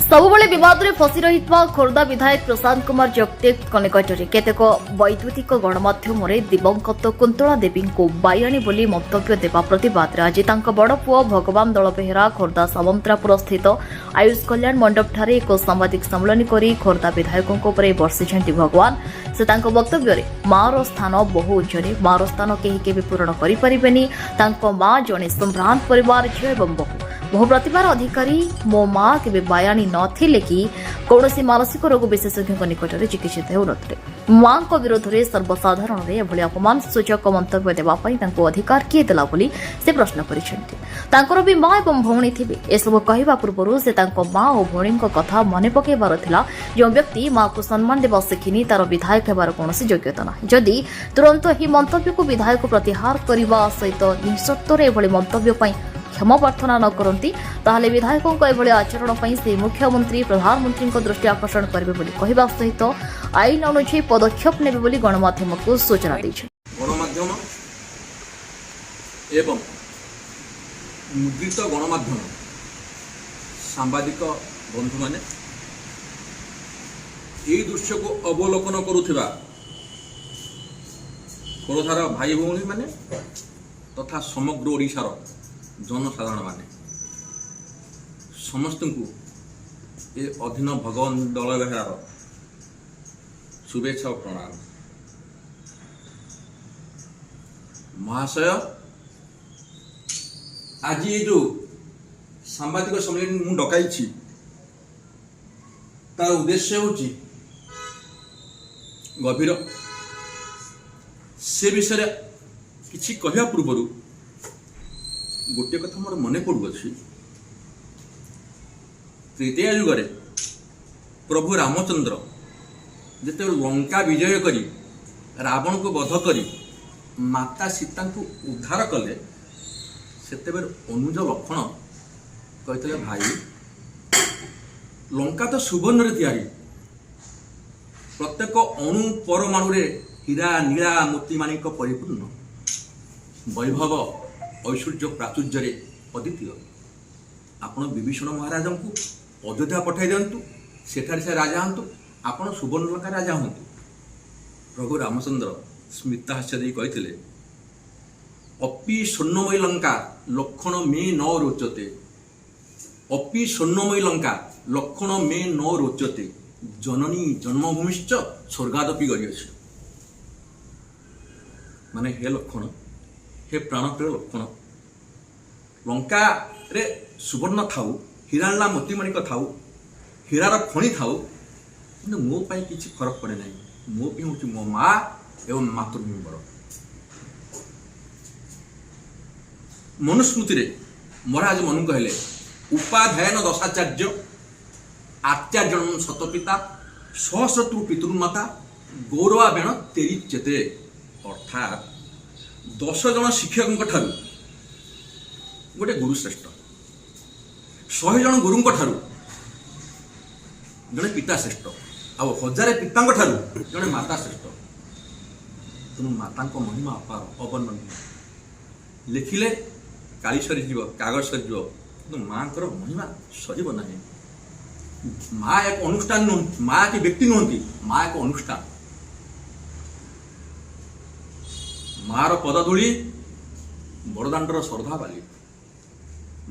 ସବୁବେଳେ ବିବାଦରେ ଫସି ରହିଥିବା ଖୋର୍ଦ୍ଧା ବିଧାୟକ ପ୍ରଶାନ୍ତ କୁମାର ଜଗଦେବଙ୍କ ନିକଟରେ କେତେକ ବୈଦ୍ୟୁତିକ ଗଣମାଧ୍ୟମରେ ଦିବଂଗତ କୁନ୍ତଳା ଦେବୀଙ୍କୁ ବାଇଆଣୀ ବୋଲି ମନ୍ତବ୍ୟ ଦେବା ପ୍ରତିବାଦରେ ଆଜି ତାଙ୍କ ବଡ଼ ପୁଅ ଭଗବାନ ଦଳ ବେହେରା ଖୋର୍ଦ୍ଧା ସାମନ୍ତରାପୁର ସ୍ଥିତ ଆୟୁଷ କଲ୍ୟାଣ ମଣ୍ଡପଠାରେ ଏକ ସାମ୍ବାଦିକ ସମ୍ମିଳନୀ କରି ଖୋର୍ଦ୍ଧା ବିଧାୟକଙ୍କ ଉପରେ ବର୍ଷିଛନ୍ତି ଭଗବାନ। ସେ ତାଙ୍କ ବକ୍ତବ୍ୟରେ ମା'ର ସ୍ଥାନ ବହୁ ଉଚ୍ଚରେ, ମା'ର ସ୍ଥାନ କେହି କେବେ ପୂରଣ କରିପାରିବେନି। ତାଙ୍କ ମା ଜଣେ ସମ୍ଭ୍ରାନ୍ତ ପରିବାର ଝିଅ ଏବଂ ବହୁ ପ୍ରତିଭାର ଅଧିକାରୀ। ମୋ ମା କେବେ ବାୟାଣୀ ନଥିଲେ କି କୌଣସି ମାନସିକ ରୋଗ ବିଶେଷଜ୍ଞଙ୍କ ନିକଟରେ ଚିକିତ୍ସିତ ହେଉନଥିଲେ। ମାଙ୍କ ବିରୋଧରେ ସର୍ବସାଧାରଣରେ ଏଭଳି ଅପମାନସୂଚକ ମନ୍ତବ୍ୟ ଦେବା ପାଇଁ ତାଙ୍କୁ ଅଧିକାର କିଏ ଦେଲା ବୋଲି ସେ ପ୍ରଶ୍ନ କରିଛନ୍ତି। ତାଙ୍କର ବି ମା ଏବଂ ଭଉଣୀ ଥିବେ। ଏସବୁ କହିବା ପୂର୍ବରୁ ସେ ତାଙ୍କ ମା ଓ ଭଉଣୀଙ୍କ କଥା ମନେ ପକାଇବାର ଥିଲା। ଯେଉଁ ବ୍ୟକ୍ତି ମାକୁ ସମ୍ମାନ ଦେବା ଶିଖିନି ତାର ବିଧାୟକ ହେବାର କୌଣସି ଯୋଗ୍ୟତା ନାହିଁ। ଯଦି ତୁରନ୍ତ ଏହି ମନ୍ତବ୍ୟକୁ ବିଧାୟକ ପ୍ରତ୍ୟାହାର କରିବା ସହିତ ନିଃସର୍ତ୍ତରେ ଏଭଳି ମନ୍ତବ୍ୟ ପାଇଁ କ୍ଷମା ପ୍ରାର୍ଥନା ନ କରନ୍ତି ତାହେଲେ ବିଧାୟକଙ୍କ ଏଭଳି ଆଚରଣ ପାଇଁ ସେ ମୁଖ୍ୟମନ୍ତ୍ରୀ ପ୍ରଧାନମନ୍ତ୍ରୀଙ୍କ ଦୃଷ୍ଟି ଆକର୍ଷଣ କରିବେ ବୋଲି କହିବା ସହିତ ଆଇନ ଅନୁଯାୟୀ ପଦକ୍ଷେପ ନେବେ ବୋଲି ଗଣମାଧ୍ୟମକୁ ସୂଚନା ଦେଇଛନ୍ତି। ଗଣମାଧ୍ୟମ ଏବଂ ମୁଦ୍ରିତ ଗଣମାଧ୍ୟମ ସାମ୍ବାଦିକ ବନ୍ଧୁମାନେ ଏହି ଦୃଶ୍ୟକୁ ଅବଲୋକନ କରୁଥିବା ଖୋର୍ଦ୍ଧାର ଭାଇ ଭଉଣୀମାନେ ତଥା ସମଗ୍ର ଓଡ଼ିଶାର ଜନସାଧାରଣ ମାନେ ସମସ୍ତଙ୍କୁ ଏ ଅଧୀନ ଭଗବାନ ଦଳ ବେହେରାର शुभेच्छा और प्रणाम। महाशय आज ये जो सांबादिक सम्मेलन मु डकाई तार उद्देश्य होची गभीर से विषय किछि कहया पूर्व गोटे कथा मोर मन पड़ुअछि। तृतीय युगरे प्रभु रामचंद्र जिते लंका विजय करी रावण को वध करी माता सीता को उद्धार कले सेते अनुज लक्षण कहते भाई लंका तो सुवर्ण तैयारी प्रत्येक अणु परमाणु हीरा नीला मोती माणिक परिपूर्ण वैभव ऐश्वर्य प्राचुर्य अद्वितीय। आपण विभीषण महाराज को अयोध्या पठाई दिंतु सेठार से राजा हूँ आपण सुवर्णलंका राजा हूँ। प्रभु रामचंद्र स्मिताहास्य दे कहते अपि स्वर्णमयी लंका लक्षण मे न रोचते अपि स्वर्णमयी लंका लक्षण मे न रोचते जननी जन्मभूमिश्च स्वर्गादपि गरीयसी। माने हे लक्षण हे प्राणप्रिय लक्षण लंका रे सुवर्ण थाऊ हीरा मोतीमणिक थाऊ हीरार खଣି थाऊ कि मो पाई किसी फरक पड़े ना। मो भी हूँ मो माँ एवं मातृभूमि बर मनुस्मृति महाराज मनु कहले उपाध्यायन दशाचार्य आचार्य शतपिता सहस्रतु पितृमाता गौरवाबेण तेरी चेते। अर्थात 10 जन शिक्षक ठारू गोटे गुरु श्रेष्ठ 100 जन गुरु ठारू जड़े पिता श्रेष्ठ आ 1000 पिता ठारू जड़े माता श्रेष्ठ। तेणु माता महिमा अपार अवर्णनीय लिखिले काली सरीज कागज सरीज कि माँ महिमा सर ना। माँ एक अनुष्ठान नुह माँ की व्यक्ति नुहति माँ एक अनुष्ठान। मार पदधूली बड़दाण्डर श्रद्धा बाली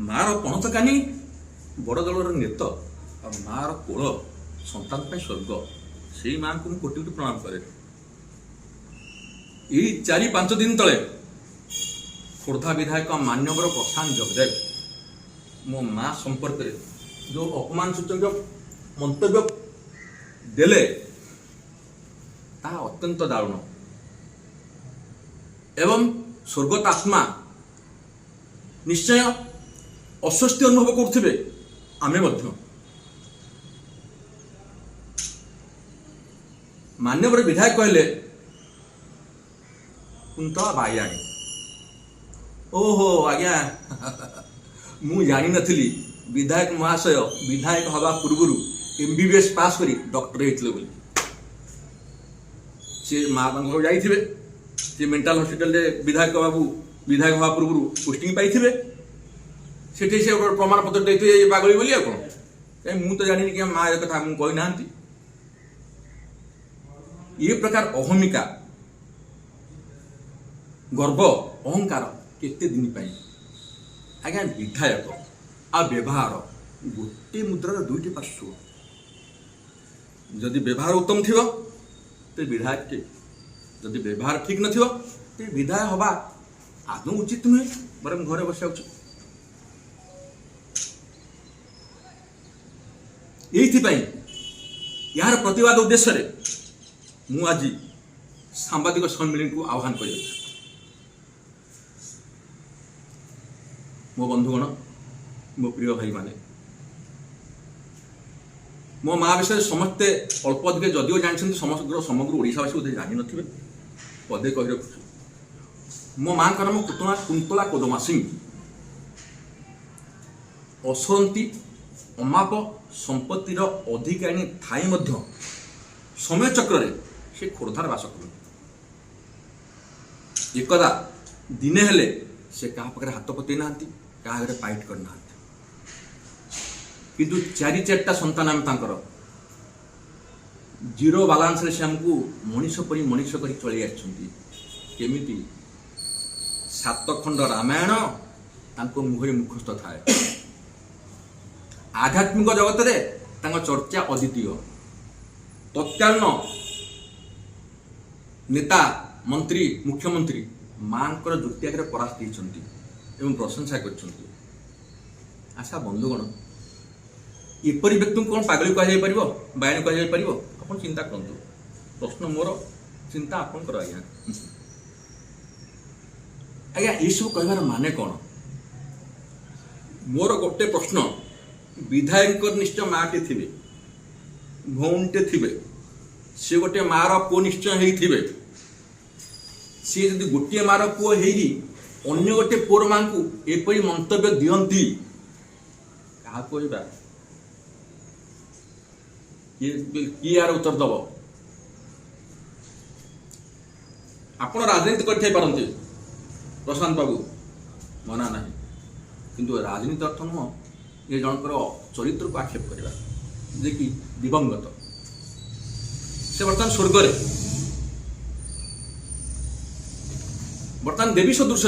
मार पणतकानी बड़ दलर नेत आ मार कोल संतान पे स्वर्ग से माँ को कोटि कोटि प्रणाम करे। यही 4-5 दिन तले खोर्धा विधायक मान्यवर प्रशांत जगदेव मो माँ संपर्क में जो अपमान सूचक मंतव्य देले ता अत्यंत दारुण एवं स्वर्गत आत्मा निश्चय अस्वस्थ अनुभव करुथिबे। आमे मध्य मान्यवर विधायक कहले कुंतला बायाणी। ओहो आज्ञा मु जानी नथिली विधायक महाशय विधायक हवा पूर्व MBBS पास करी डॉक्टरेट बोली सी माँ घर जाइए सी मेंटाल हॉस्पिटल विधायक बाबू विधायक हवा पूर्व पोस्टिंग पाई से प्रमाण पत्र देते पागली बोली कौन କାହିଁ ମୁଁ ତ ଜାଣିନି କି ମା ଏ କଥା ମୁଁ କହିନାହାନ୍ତି। ଏ ପ୍ରକାର ଅହମିକା ଗର୍ବ ଅହଙ୍କାର କେତେ ଦିନ ପାଇଁ? ଆଜ୍ଞା ବିଧାୟକ ଆଉ ବ୍ୟବହାର ଗୋଟିଏ ମୁଦ୍ରାର ଦୁଇଟି ପାର୍ଶ୍ୱ। ଯଦି ବ୍ୟବହାର ଉତ୍ତମ ଥିବ ତେବେ ବିଧାୟକ କେ, ଯଦି ବ୍ୟବହାର ଠିକ ନଥିବ ତେବେ ବିଧାୟକ ହବା ଆଦୌ ଉଚିତ ନୁହେଁ, ବରଂ ଘରେ ବସିବା ଉଚିତ। এইଥିପାଇଁ ଏହାର ପ୍ରତିବାଦ ଉଦ୍ଦେଶ୍ୟରେ ମୁଁ ଆଜି ସାମ୍ବାଦିକ ସମ୍ମିଳନୀକୁ ଆହ୍ୱାନ କରିଅଛି। ମୋ ବନ୍ଧୁଗଣ, ମୋ ପ୍ରିୟ ଭାଇମାନେ, ମୋ ମା ବିଷୟରେ ସମସ୍ତେ ଅଳ୍ପ ଅଧିକ ଯଦିଓ ଜାଣିଛନ୍ତି, ସମଗ୍ର ଓଡ଼ିଶାବାସୀ ବୋଧେ ଜାଣିନଥିବେ। ପଦେ କହି ରଖୁଛୁ, ମୋ ମାଙ୍କ ନାମ କୁନ୍ତଳା କୋଦମା ସିଂ। ଅସରନ୍ତି ଅମାପ ସମ୍ପତ୍ତିର ଅଧିକାରୀ ଥାଇ ମଧ୍ୟ ସମୟ ଚକ୍ରରେ ସେ ଖୋର୍ଦ୍ଧାରେ ବାସ କରନ୍ତି। ଏକଦା ଦିନେ ହେଲେ ସେ କାହା ପାଖରେ ହାତ ପତେଇ ନାହାନ୍ତି, କାହା ଘରେ ପାଇଟ୍ କରିନାହାନ୍ତି। କିନ୍ତୁ 4ଟା ସନ୍ତାନ ଆମେ ତାଙ୍କର। ଜିରୋ ବାଲାନ୍ସରେ ସେ ଆମକୁ ମଣିଷ କରି ଚଳି ଆସିଛନ୍ତି। କେମିତି 7 ଖଣ୍ଡ ରାମାୟଣ ତାଙ୍କ ମୁହଁରେ ମୁଖସ୍ଥ ଥାଏ। ଆଧ୍ୟାତ୍ମିକ ଜଗତରେ ତାଙ୍କ ଚର୍ଚ୍ଚା ଅଦ୍ୱିତୀୟ। ତତ୍କାଳୀନ ନେତା, ମନ୍ତ୍ରୀ, ମୁଖ୍ୟମନ୍ତ୍ରୀ ମାଙ୍କର ଯୁକ୍ତି ଆଗରେ ପରାସ୍ତ ହୋଇଛନ୍ତି ଏବଂ ପ୍ରଶଂସା କରିଛନ୍ତି। ଆଚ୍ଛା ବନ୍ଧୁଗଣ, ଏପରି ବ୍ୟକ୍ତିଙ୍କୁ କ'ଣ ପାଗଳି କୁହାଯାଇପାରିବ, ବାୟାଣୀ କୁହାଯାଇପାରିବ? ଆପଣ ଚିନ୍ତା କରନ୍ତୁ। ପ୍ରଶ୍ନ ମୋର, ଚିନ୍ତା ଆପଣଙ୍କର। ଆଜ୍ଞା ଆଜ୍ଞା ଏସବୁ କହିବାର ମାନେ କ'ଣ? ମୋର ଗୋଟେ ପ୍ରଶ୍ନ, ବିଧାୟକଙ୍କର ନିଶ୍ଚୟ ମାଟେ ଥିବେ, ଭଉଣୀଟେ ଥିବେ, ସେ ଗୋଟେ ମାର ପୁଅ ନିଶ୍ଚୟ ହେଇଥିବେ। ସିଏ ଯଦି ଗୋଟିଏ ମାର ପୁଅ ହେଇକି ଅନ୍ୟ ଗୋଟେ ପୁଅର ମାଙ୍କୁ ଏପରି ମନ୍ତବ୍ୟ ଦିଅନ୍ତି, କାହାକୁ କହିବା? କିଏ ୟାର ଉତ୍ତର ଦବ? ଆପଣ ରାଜନୀତି କରିଥାଇ ପାରନ୍ତି ପ୍ରଶାନ୍ତ ବାବୁ, ମନା ନାହିଁ, କିନ୍ତୁ ରାଜନୀତି ଅର୍ଥ ନୁହଁ ଏ ଜଣଙ୍କର ଚରିତ୍ରକୁ ଆକ୍ଷେପ କରିବା, ଯେ କି ଦିବଙ୍ଗତ। ସେ ବର୍ତ୍ତମାନ ସ୍ୱର୍ଗରେ, ବର୍ତ୍ତମାନ ଦେବୀ ସଦୃଶ।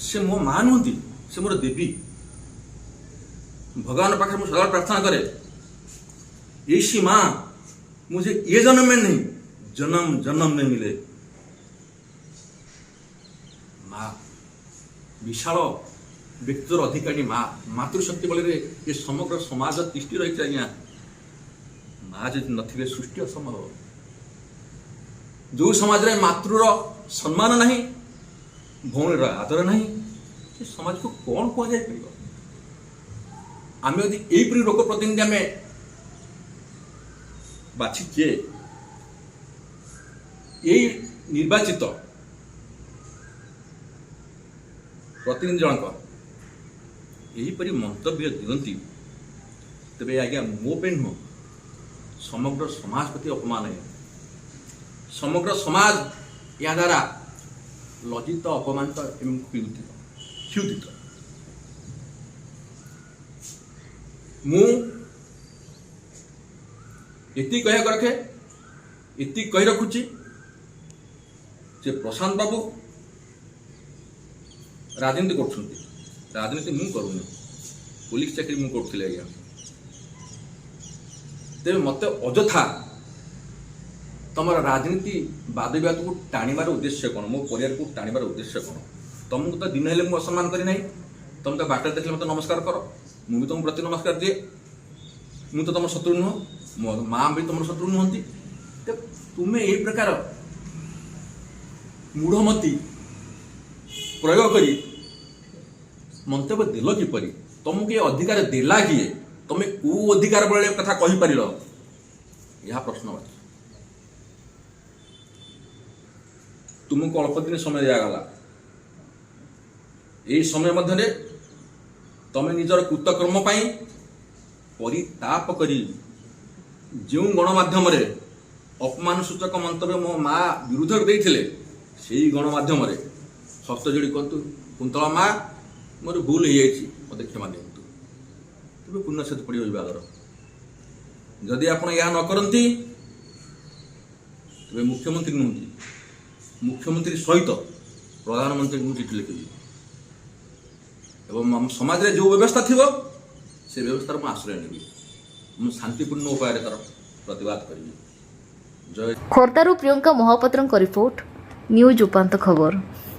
ସେ ମୋ ମା ନୁହନ୍ତି, ସେ ମୋର ଦେବୀ। ଭଗବାନ ପାଖରେ ମୁଁ ସଦାବେଳେ ପ୍ରାର୍ଥନା କରେ, ऐसी माँ मुझे ये जन्म में नहीं जन्म जन्म में मिले। माँ विशाल व्यक्तिर अधिकारी, माँ मातृशक्ति बल ये समग्र समाज तिष्टि रही। आज्ञा माँ जब नथिले सृष्टि असंभव। जो समाज रे मातृर सम्मान नहीं, भौणीर आदर नहीं, से समाज को कौन कह जाए? आम यदि यहीपरि लोक प्रतिनिधि आम बाछीचे, यही निर्वाचित प्रतिनिधि जनक यहीपरि मंतव्य दिखती, तेरे आज्ञा मो पे नुह, समग्र समाज प्रति अपमान है। समग्र समाज या द्वारा लज्जित, अपमानित एवं क्षुदित। मु एति कह रखे, एति कही रखुची जे प्रशांत बाबू राजनीति कर, राजनीति मु करूनी, पुलिस चाकरी मु करुଥିଲି आज्ञा। तेरे मत अजथा तुम राजनीति बाद विवाद को टाणिबार उद्देश्य कौन? मो परिवार को टाणिबार उद्देश्य कौन? तुमको तो दिन हेले मु असम्मान करी नहीं, तुम तो बाटर देखले मत नमस्कार कर, मु भी तुम प्रति नमस्कार दिए। मु तो तुम शत्रु नुह, मो माँ भी तुम शत्रु नुहति। तुम्हें यही प्रकार मूढ़मती प्रयोग करी मंतव्य देल किपरि? तुमको ये अधिकार देला किए? तुम्हें को अधिकार बल कथा कही पार? यह प्रश्नवाची। तुमको अल्प दिन समय दिगला, यही समय मध्य तुम निजर कृतकर्म परिताप करी जो गणमाध्यम अपमान सूचक मंतव्य मो माँ विरुद्ध देते से गणमाध्यम हस्त जोड़ी कहतु, कुंतला माँ मोर भूल हो मत क्षमा दिंतु, तेज पुण्य सेतु पड़ो विवादर। जदि आपण या न करती तेरे मुख्यमंत्री नुहति मुख्यमंत्री सहित प्रधानमंत्री को चिठी लिखिली एवं समाज रे जो व्यवस्था थी से व्यवस्था मुझे आश्रय नेबी शांतिपूर्ण उपाय तार प्रतिवाद करी जय ଖୋର୍ଦ୍ଧାରୁ ପ୍ରିୟଙ୍କା ମହାପାତ୍ରଙ୍କ ରିପୋର୍ଟ ନ୍ୟୁଜ୍ ଉପାନ୍ତ ଖବର।